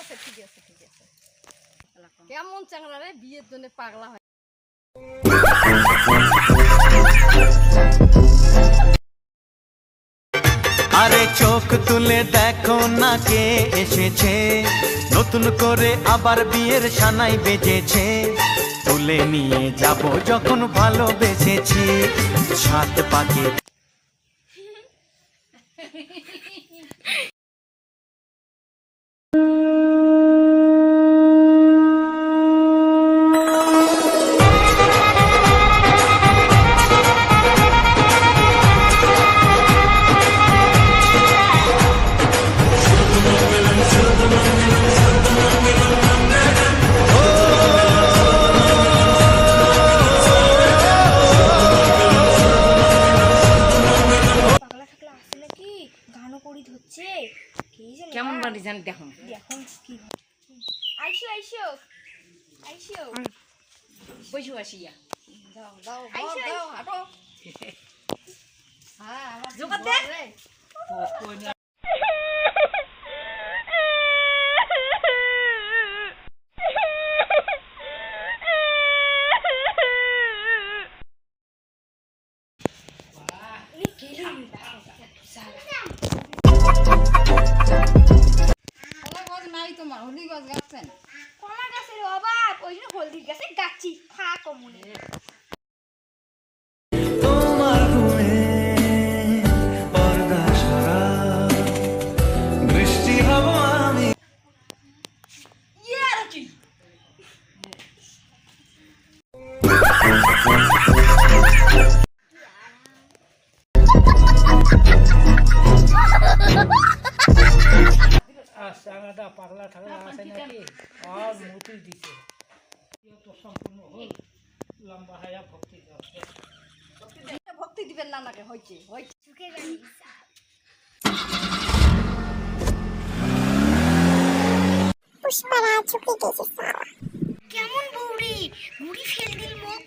আছে ঠিক আছে ঠিক আছে। কেমন চ্যাংড়া রে বিয়ের জন্য পাগলা হয়। আরে চোখ তুলে দেখো না কে এসেছে, নতুন করে আবার বিয়ের সানাই বেজেছে। তুলে নিয়ে যাব যখন ভালোবেসেছি, সাত পাকে পাগলা থাকলে আসে নাকি গানও করি ধরছে কি জানি কেমন বাড়ি জানি দেখুন এখন কি আইসো আইসো আইসো বসে আসিয়া দাও দাও আইসো, দাও আইসো। হাঁটো। হ্যাঁ আমার জোগাড় দে। কলা গাছ নাই তোমার, হলদি গাছ গাছছেন। কলা গাছের অভাব ওই জন্য হলদির গাছে গাছি খা কমনে তোমার ঘুমে পর্দা সরা, বৃষ্টি হব আমি। ইয়ে আর কি সারাটা পাগলা থাকলা আছে নাকি আর মতি দিছে তো সম্পূর্ণ হল লম্বা হায়া ভক্তি করছে। ভক্তি দিবেন না নাকি হইছে হইছে চুকে জানি পুষ্পারা চুকে গেছে সারা। কেমন বউরি মুড়ি ফেল দিল মুখ